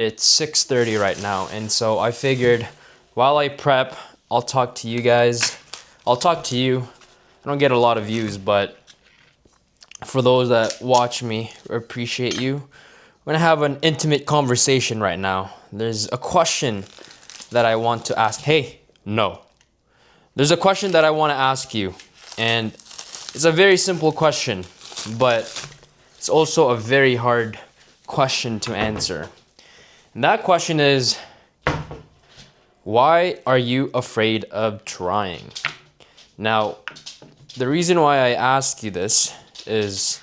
It's 6:30 right now, and so I figured while I prep, I'll talk to you guys. I'll talk to you. I don't get a lot of views, but for those that watch me, I appreciate you. We're gonna have an intimate conversation right now. There's a question that I want to ask. Hey, no. There's a question that I want to ask you, and it's a very simple question, but it's also a very hard question to answer. And that question is, why are you afraid of trying? Now, the reason why I ask you this is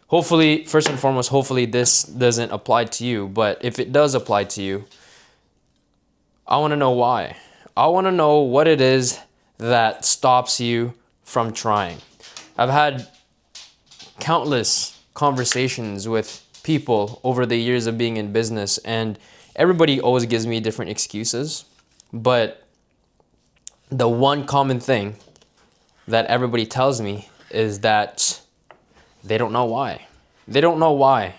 hopefully, first and foremost, hopefully this doesn't apply to you, but if it does apply to you, I want to know why. I want to know what it is that stops you from trying. I've had countless conversations with people over the years of being in business, and everybody always gives me different excuses, but the one common thing that everybody tells me is that they don't know why. They don't know why.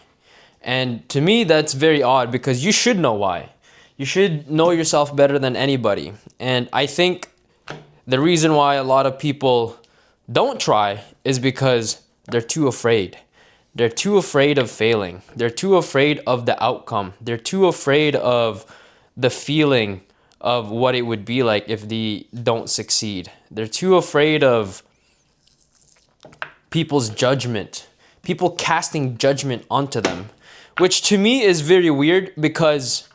And to me, that's very odd because you should know why. You should know yourself better than anybody. And I think the reason why a lot of people don't try is because they're too afraid. They're too afraid of failing. They're too afraid of the outcome. They're too afraid of the feeling of what it would be like if they don't succeed. They're too afraid of people's judgment, people casting judgment onto them, which to me is very weird because,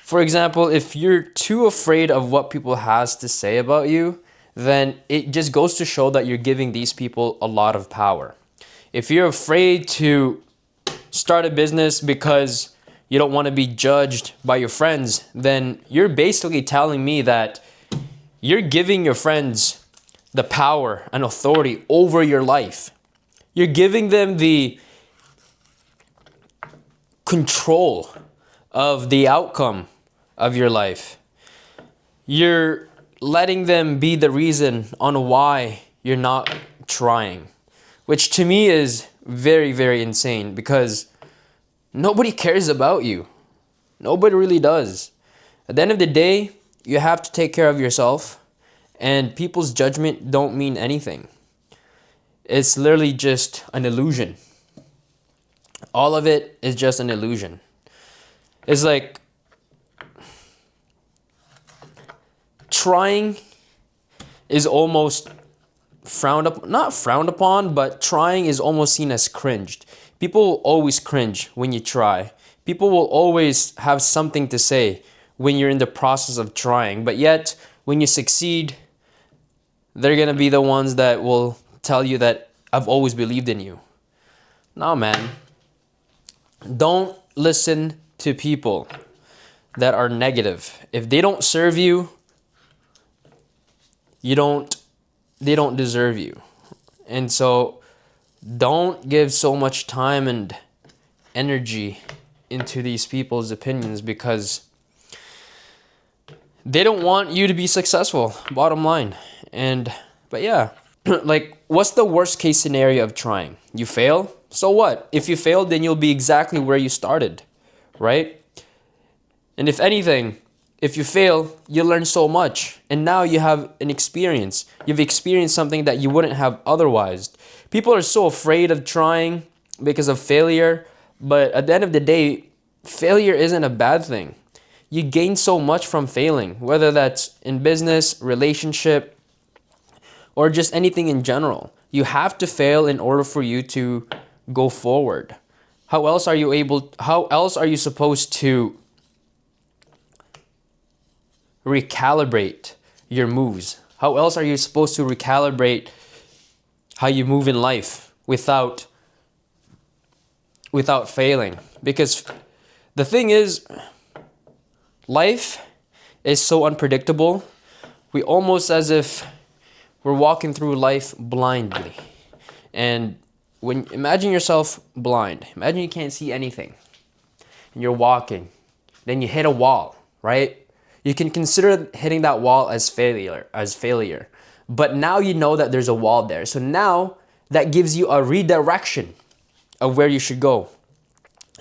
for example, if you're too afraid of what people has to say about you, then it just goes to show that you're giving these people a lot of power. If you're afraid to start a business because you don't want to be judged by your friends, then you're basically telling me that you're giving your friends the power and authority over your life. You're giving them the control of the outcome of your life. You're letting them be the reason on why you're not trying, which to me is very, very insane because nobody cares about you. Nobody really does. At the end of the day, you have to take care of yourself, and people's judgment don't mean anything. It's literally just an illusion. All of it is just an illusion. It's like trying is almost not frowned upon, but trying is almost seen as cringed. People will always cringe when you try. People will always have something to say when you're in the process of trying, but yet when you succeed, they're gonna be the ones that will tell you that I've always believed in you. No, man. Don't listen to people that are negative. If they don't serve you, they don't deserve you. And so don't give so much time and energy into these people's opinions because they don't want you to be successful, bottom line. But yeah, like, what's the worst case scenario of trying? You fail? So what? If you fail, then you'll be exactly where you started, right? And if anything, if you fail, you learn so much. And now you have an experience. You've experienced something that you wouldn't have otherwise. People are so afraid of trying because of failure. But at the end of the day, failure isn't a bad thing. You gain so much from failing, whether that's in business, relationship, or just anything in general. You have to fail in order for you to go forward. How else are you supposed to recalibrate your moves? How else are you supposed to recalibrate how you move in life without failing? Because the thing is, life is so unpredictable. We almost as if we're walking through life blindly. And imagine yourself blind. Imagine you can't see anything. And you're walking. Then you hit a wall, right? You can consider hitting that wall as failure. But now you know that there's a wall there. So now that gives you a redirection of where you should go.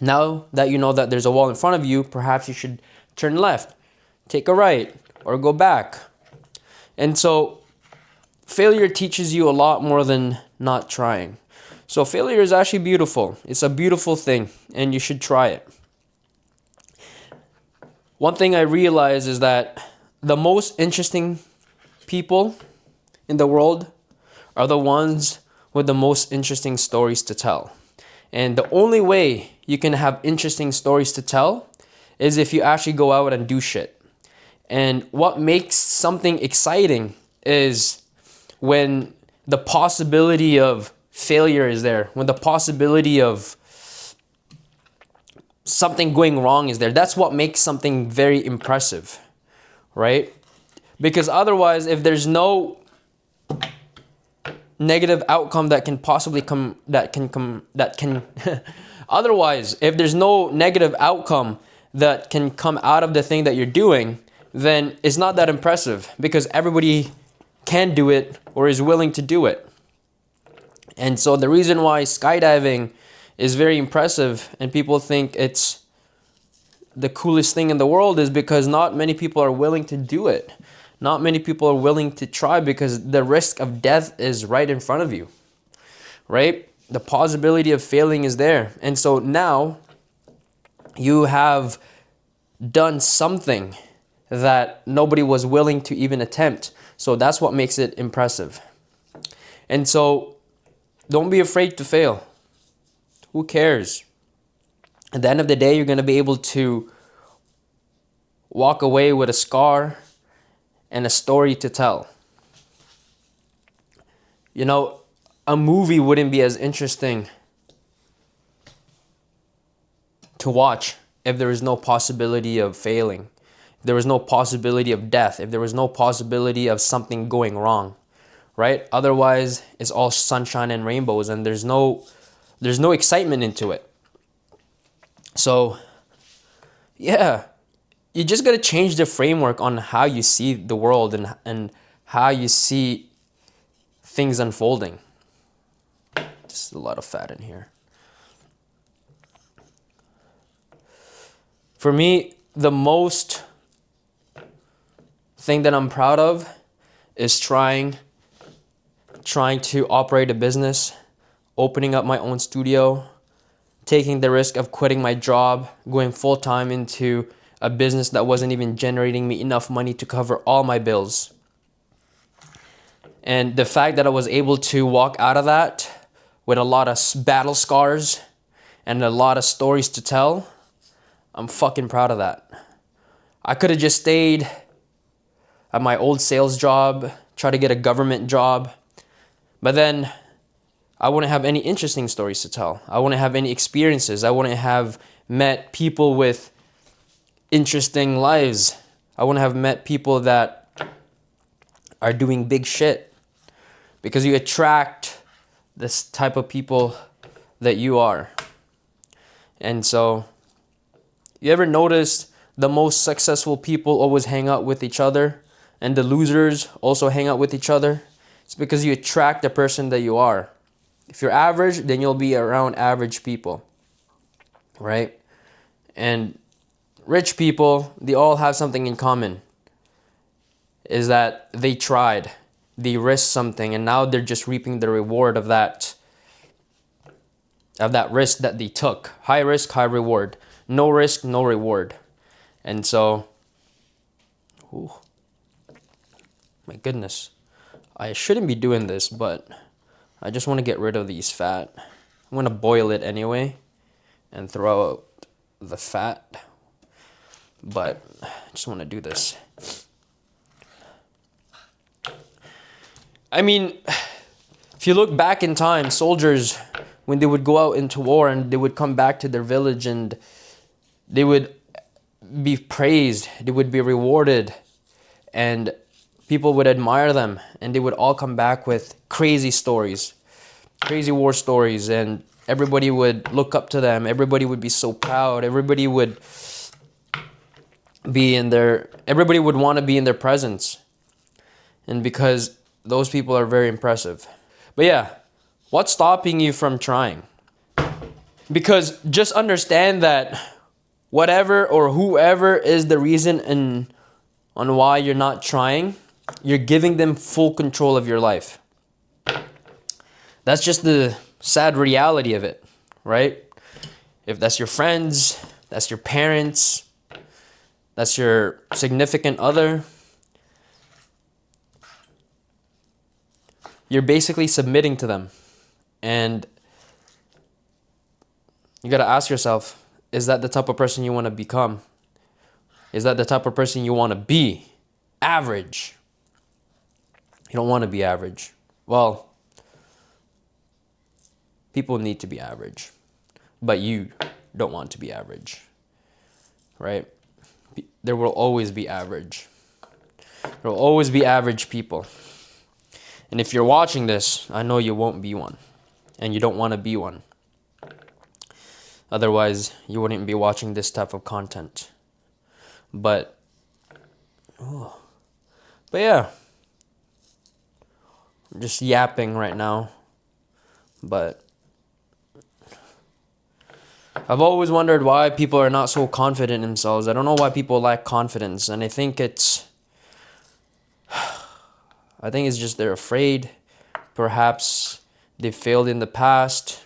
Now that you know that there's a wall in front of you, perhaps you should turn left, take a right, or go back. And so failure teaches you a lot more than not trying. So failure is actually beautiful. It's a beautiful thing, and you should try it. One thing I realize is that the most interesting people in the world are the ones with the most interesting stories to tell. And the only way you can have interesting stories to tell is if you actually go out and do shit. And what makes something exciting is when the possibility of failure is there, when the possibility of something going wrong is there. That's what makes something very impressive, right? Because otherwise, if there's no negative outcome that can possibly come, otherwise, if there's no negative outcome that can come out of the thing that you're doing, then it's not that impressive because everybody can do it or is willing to do it. And so the reason why skydiving is very impressive and people think it's the coolest thing in the world is because not many people are willing to do it. Not many people are willing to try because the risk of death is right in front of you, right? The possibility of failing is there. And so now you have done something that nobody was willing to even attempt. So that's what makes it impressive. And so don't be afraid to fail. Who cares? At the end of the day, you're going to be able to walk away with a scar and a story to tell. You know, a movie wouldn't be as interesting to watch if there was no possibility of failing, if there was no possibility of death, if there was no possibility of something going wrong, right? Otherwise, it's all sunshine and rainbows and there's no excitement into it. So, yeah, you just got to change the framework on how you see the world and how you see things unfolding. Just a lot of fat in here. For me, the most thing that I'm proud of is trying to operate a business, opening up my own studio, taking the risk of quitting my job, going full-time into a business that wasn't even generating me enough money to cover all my bills. And the fact that I was able to walk out of that with a lot of battle scars and a lot of stories to tell, I'm fucking proud of that. I could have just stayed at my old sales job, try to get a government job, but then I wouldn't have any interesting stories to tell. I wouldn't have any experiences. I wouldn't have met people with interesting lives. I wouldn't have met people that are doing big shit, because you attract this type of people that you are. And so, you ever noticed the most successful people always hang out with each other and the losers also hang out with each other? It's because you attract the person that you are. If you're average, then you'll be around average people, right? And rich people, they all have something in common, is that they tried, they risked something, and now they're just reaping the reward of that risk that they took. High risk, high reward. No risk, no reward. And so, my goodness, I shouldn't be doing this, but I just want to get rid of these fat. I'm going to boil it anyway and throw out the fat. But I just want to do this. I mean, if you look back in time, soldiers, when they would go out into war and they would come back to their village and they would be praised, they would be rewarded, and people would admire them, and they would all come back with crazy stories, crazy war stories, and everybody would look up to them. Everybody would be so proud. Everybody would want to be in their presence. And because those people are very impressive. But yeah, what's stopping you from trying? Because just understand that whatever or whoever is the reason on why you're not trying, you're giving them full control of your life. That's just the sad reality of it, right? If that's your friends, that's your parents, that's your significant other, you're basically submitting to them. And you got to ask yourself, is that the type of person you want to become? Is that the type of person you want to be? Average. You don't want to be average. Well, people need to be average, but you don't want to be average, right? There will always be average. There will always be average people. And if you're watching this, I know you won't be one, and you don't want to be one. Otherwise, you wouldn't be watching this type of content. But yeah, I'm just yapping right now. But I've always wondered why people are not so confident in themselves. I don't know why people lack confidence, and I think it's just they're afraid. Perhaps they failed in the past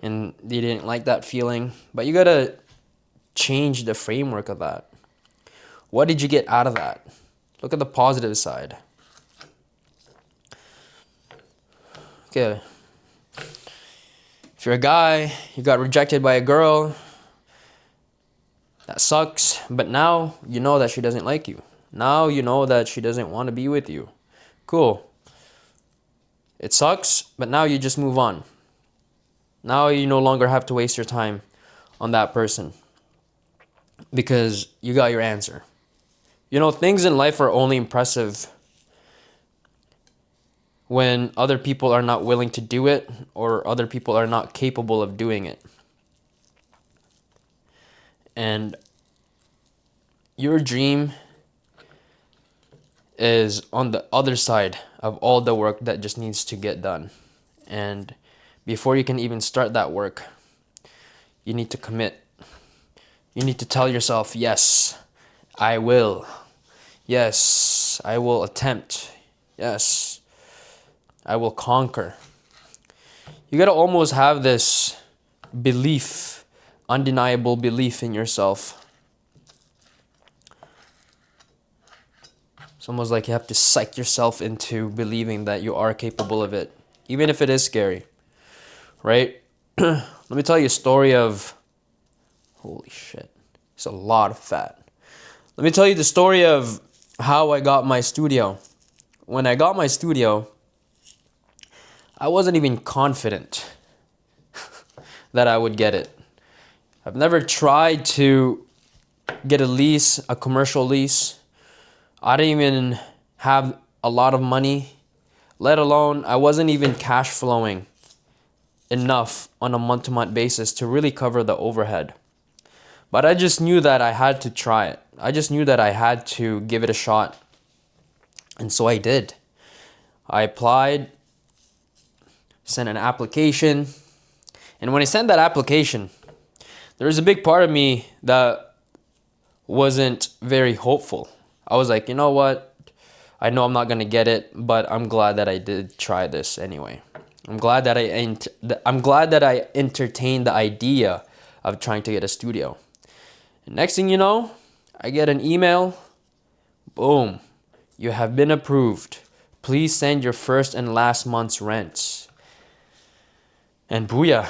and they didn't like that feeling. But you gotta change the framework of that. What did you get out of that? Look at the positive side. Okay. If you're a guy, you got rejected by a girl, that sucks. But now you know that she doesn't like you. Now you know that she doesn't want to be with you. Cool. It sucks, but now you just move on. Now you no longer have to waste your time on that person because you got your answer. You know, things in life are only impressive when other people are not willing to do it or other people are not capable of doing it. And your dream is on the other side of all the work that just needs to get done. And before you can even start that work, you need to commit. You need to tell yourself, yes, I will. Yes, I will attempt. Yes, I will conquer. You gotta almost have this belief, undeniable belief in yourself. It's almost like you have to psych yourself into believing that you are capable of it, even if it is scary, right? Let me tell you a story of, holy shit, it's a lot of fat. Let me tell you the story of how I got my studio. When I got my studio, I wasn't even confident that I would get it. I've never tried to get a lease, a commercial lease. I didn't even have a lot of money, let alone I wasn't even cash flowing enough on a month-to-month basis to really cover the overhead. But I just knew that I had to try it. I just knew that I had to give it a shot. And so I did. I applied, sent an application. And when I sent that application, there was a big part of me that wasn't very hopeful. I was like, you know what? I know I'm not going to get it, but I'm glad that I did try this anyway. I'm glad that I entertained the idea of trying to get a studio. And next thing you know, I get an email. Boom. You have been approved. Please send your first and last month's rents. And booyah.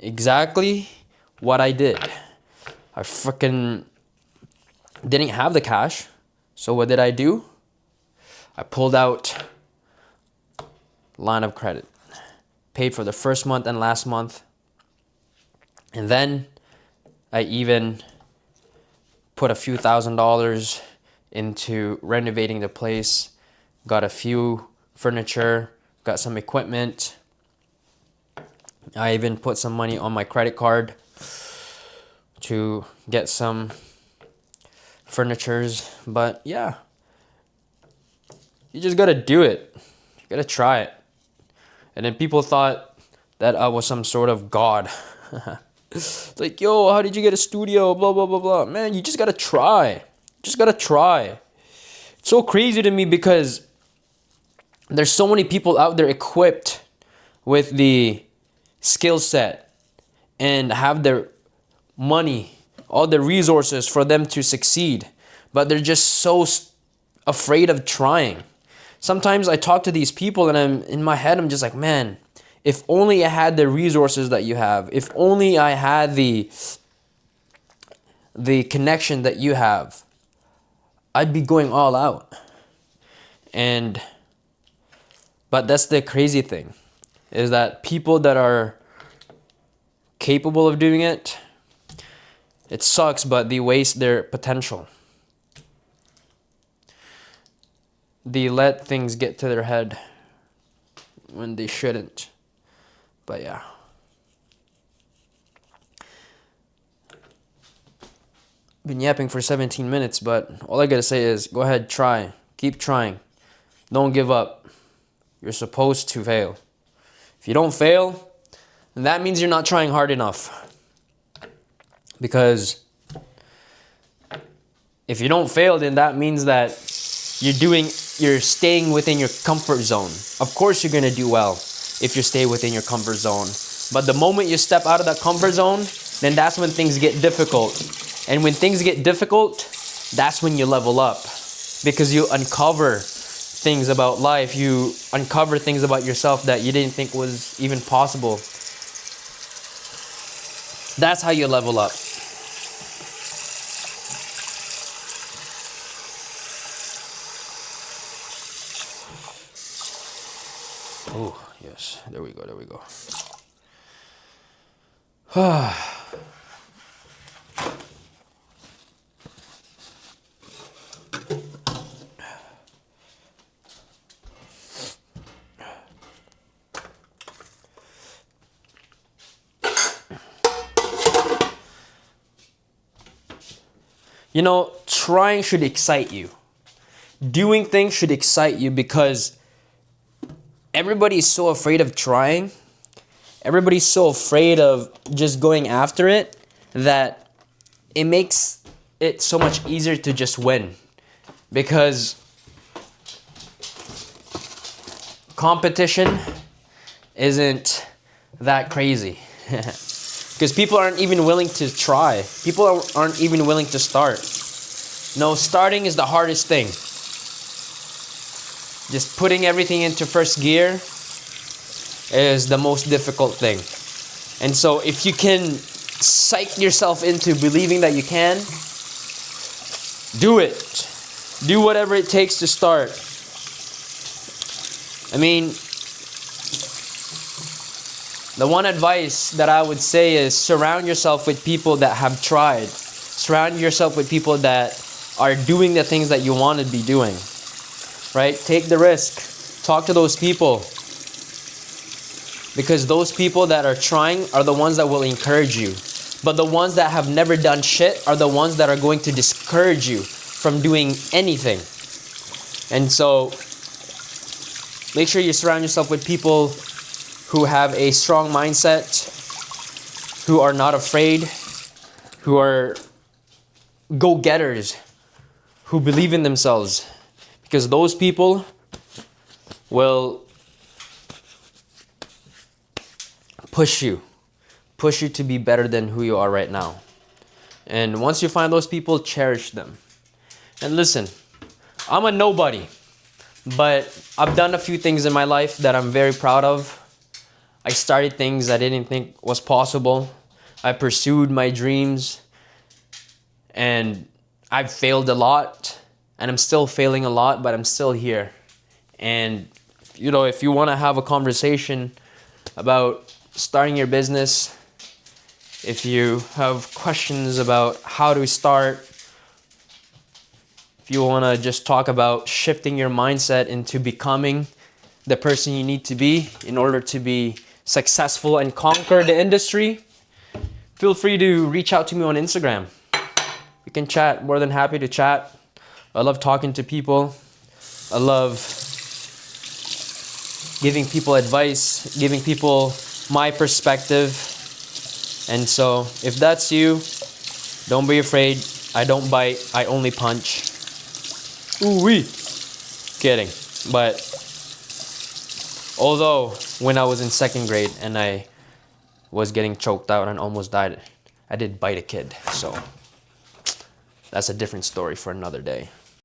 Exactly what I did. I freaking didn't have the cash. So what did I do? I pulled out line of credit. Paid for the first month and last month. And then I even put a few $1,000s into renovating the place. Got a few furniture, got some equipment. I even put some money on my credit card to get some furnitures. But yeah, you just gotta do it. You gotta try it. And then people thought that I was some sort of god. It's like, yo, how did you get a studio? Blah, blah, blah, blah. Man, you just gotta try. Just gotta try. It's so crazy to me because there's so many people out there equipped with the skill set and have their money, all the resources for them to succeed, but they're just so afraid of trying. Sometimes I talk to these people and I'm in my head, I'm just like, man, if only I had the resources that you have, if only I had the connection that you have, I'd be going all out. But that's the crazy thing, is that people that are capable of doing it, it sucks, but they waste their potential. They let things get to their head when they shouldn't. But yeah. Been yapping for 17 minutes, but all I gotta say is go ahead, try. Keep trying. Don't give up. You're supposed to fail. If you don't fail, then that means you're not trying hard enough. Because if you don't fail, then that means that you're staying within your comfort zone. Of course you're gonna do well if you stay within your comfort zone. But the moment you step out of that comfort zone, then that's when things get difficult. And when things get difficult, that's when you level up. Because you uncover things about life, you uncover things about yourself that you didn't think was even possible. That's how you level up. Oh, yes. There we go. You know, trying should excite you. Doing things should excite you because everybody's so afraid of trying. Everybody's so afraid of just going after it that it makes it so much easier to just win. Because competition isn't that crazy. Because people aren't even willing to try. People aren't even willing to start. No, starting is the hardest thing. Just putting everything into first gear is the most difficult thing. And so if you can psych yourself into believing that you can, do it. Do whatever it takes to start. I mean, the one advice that I would say is surround yourself with people that have tried. Surround yourself with people that are doing the things that you want to be doing. Right? Take the risk. Talk to those people. Because those people that are trying are the ones that will encourage you. But the ones that have never done shit are the ones that are going to discourage you from doing anything. And so make sure you surround yourself with people who have a strong mindset, who are not afraid, who are go-getters, who believe in themselves. Because those people will push you to be better than who you are right now. And once you find those people, cherish them. And listen, I'm a nobody, but I've done a few things in my life that I'm very proud of. I started things I didn't think was possible. I pursued my dreams, and I've failed a lot, and I'm still failing a lot, but I'm still here. And, you know, if you want to have a conversation about starting your business, if you have questions about how to start, if you want to just talk about shifting your mindset into becoming the person you need to be in order to be successful and conquer the industry, feel free to reach out to me on Instagram. We can chat. More than happy to chat. I love talking to people. I love giving people advice, giving people my perspective. And so if that's you, don't be afraid. I don't bite, I only punch. Ooh wee. Kidding. But although when I was in 2nd grade and I was getting choked out and almost died, I did bite a kid. So that's a different story for another day.